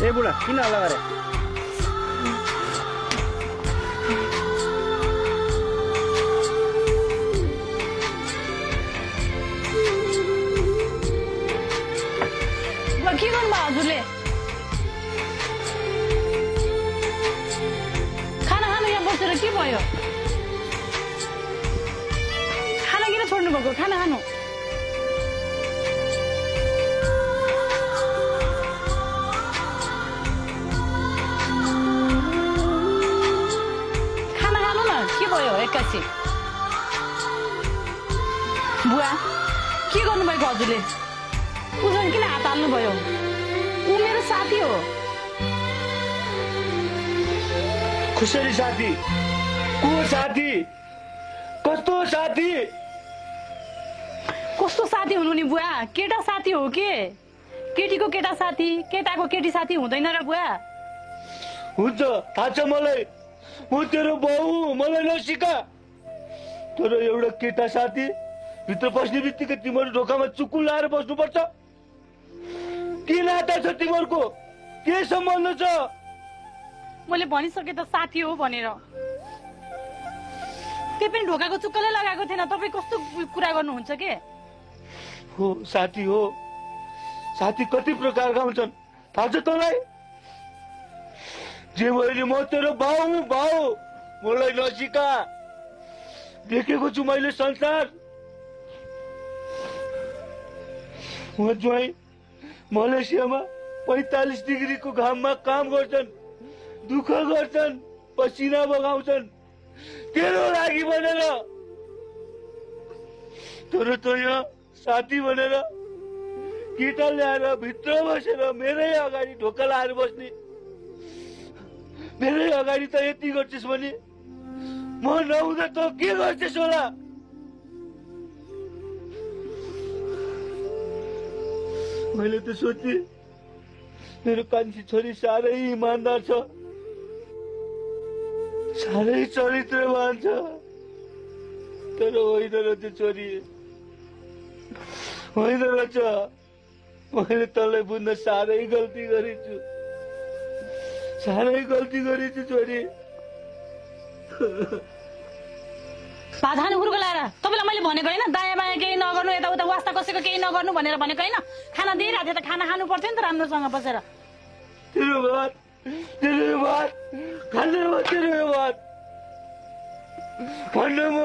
ए बुढा किन हल्ला गरे? के गर्नुभयो हजुरले? खाना खानु यहाँ बसेर के भयो? खाना किन छोड्नु भएको? खाना खानु। खाना खानु न, के भयो एक्कासी? बुवा के गर्नुभएको हजुरले? उसले किन हात हाल्नुभयो? ऊ मेरो साथी हो। कसरी साथी? को साथी? कस्तो साथी? कस्तो साथी हुनु नि बुवा? केटा साथी हो के? केटीको केटा साथी, केटाको केटी साथी हुँदैन र बुवा? हुन्छ, थाहा छ मलाई। म तेरो बाउ, मलाई नसिका। तर एउटा केटा साथी भित्र पस्ने बित्तिकै तिमीहरू ढोकामा चुक्कु लाएर बस्नुपर्छ? के नाता छ तिमीहरूको? के सम्बन्ध छ? मैले भनिसके त साथी हो भनेर। त्यो पनि ढोकाको चुक्कले लगाएको थिएन। तपाईँ कस्तो कुरा गर्नुहुन्छ के? हो, साथी हो। साथी कति प्रकारका हुन्छन् थाहा छ तँलाई? जे मैले म तेरो बाउ बाउ, मलाई नसिका। देखेको छु मैले संसार। म ज्वाइँ मलेसियामा 45 डिग्रीको घाममा काम गर्छन्, दुःख गर्छन्, पसिना बगाउँछन् तेरो लागि भनेर। तर त यहाँ साथी भनेर केटा ल्याएर भित्र बसेर मेरै अगाडि ढोका लाएर बस्ने। मेरै अगाडि त यति गर्छस् भने म नहुँदा त के गर्छस् होला? मैले त सोचे मेरो कान्छी छोरी साह्रै इमान्दार छ, साह्रै चरित्रवान छ। तर होइन रहेछ छोरी, होइन रहेछ। मैले तँलाई बुझ्न साह्रै गल्ती गरेछु, साह्रै गल्ती गरेछु छोरी। भात हुर्को लाएर तपाईँलाई मैले भनेको होइन, दायाँ बायाँ केही नगर्नु, यताउता वास्ता कसैको केही नगर्नु भनेर भनेको होइन? खाना दिइरहेको थियो त, खाना खानु पर्थ्यो नि त राम्रोसँग बसेर। तेरो भात, तेरो भात खानु म, तेरो भात भन्नु म।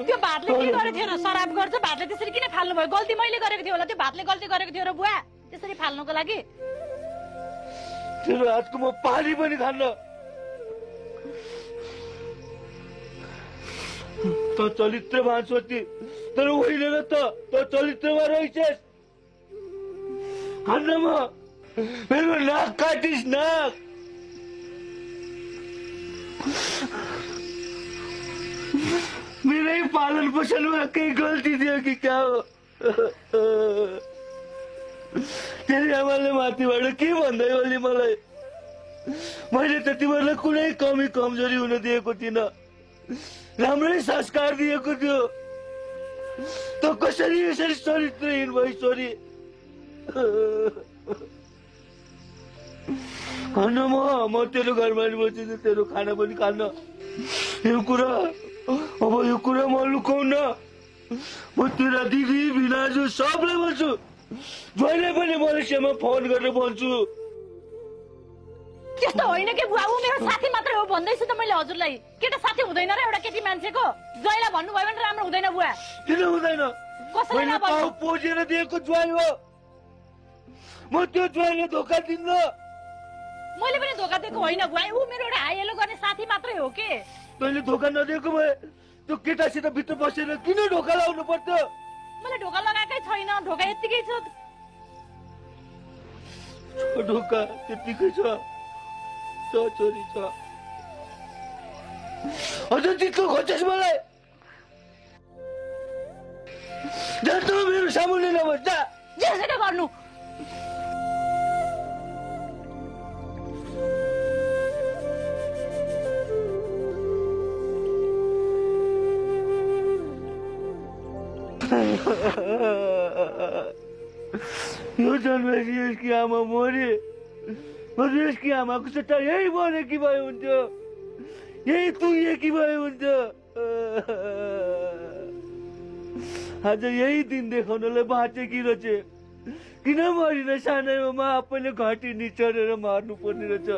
त्यो भातले के गरेको थिएन? शराब गर्छ, भातले त्यसरी किन फाल्नु भयो? गल्ती मैले गरेको थियो होला, त्यो भातले गल्ती गरेको थियो र बुवा त्यसरी फाल्नुको लागि? तेरो हातको म पानी पनि खान्न। त चरित्रवान सोची, तर होइन र त चरित्रमा रहेछस्। खान्न म। मेरो नाक काटिस्, नाक। मेरै पालन पोषणमा केही गल्ती थियो कि क्या हो? तेरी आमाले माथिबाट के भन्दै oli मलाई? मैले त तिमीहरूलाई कुनै कमी कमजोरी हुन दिएको थिइनँ, राम्रै संस्कार दिएको थियो। त कसरी यसरी चरित्रहीन भई छोरी? खान म तेरो घरमा नि बसिन्छु, तेरो खाना पनि खान्न। यो कुरा अब यो कुरा म लुकाउन। म तेरा दिदी भिनाजु सबलाई भन्छु, जहिले पनि मलेसियामा फोन गरेर भन्छु। त्यस्तो होइन कि बुवा, ऊ मेरो साथी मात्रै हो भन्दैछु त मैले हजुरलाई। केटा साथी हुँदैन र एउटा केटी मान्छेको? जहिले भन्नुभयो भने राम्रो हुँदैन बुवा। किन हुँदैन? कसैले नभन्नु। पोजेर दिएको ज्वाइँ हो म, त्यो ज्वाइँले धोका दिन्न। मैले पनि धोका दिएको होइन बुवा, ऊ मेरो एउटा हाई हेलो गर्ने साथी मात्रै हो के। तैँले धोका नदिएको भए त्यो केटासित भित्र बसेर किन ढोका लाउनु पर्थ्यो? मैले ढोका लगाएकै छैन, ढोका यत्तिकै छ। ढोका त्यत्तिकै छ, छोरी छ। अझ जित्नु खोज्छस् मलाई? जा त मेरो सामुन्ने नबस्, जा। जेसुकै गर्नु। यो जन्मेपछि यसकी आमा मरे बरु यसकी आमाको सट्टा यही मरेकी भए हुन्थ्यो यही तुरिएकी भए हुन्थ्यो आज यही दिन देखाउनलाई बाँचेकी रहेछ किन मरिन सानैमा आफैले घाँटी निचोरेर मार्नु पर्ने रहेछ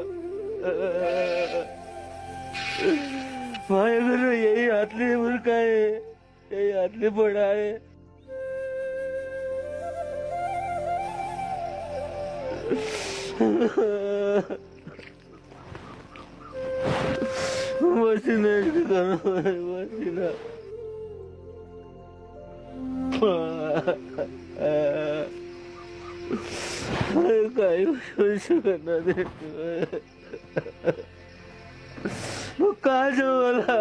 माया गरेर यही हातले हुर्काए यही हातले बढाए बसिन बसिन कहाँ जाऊ होला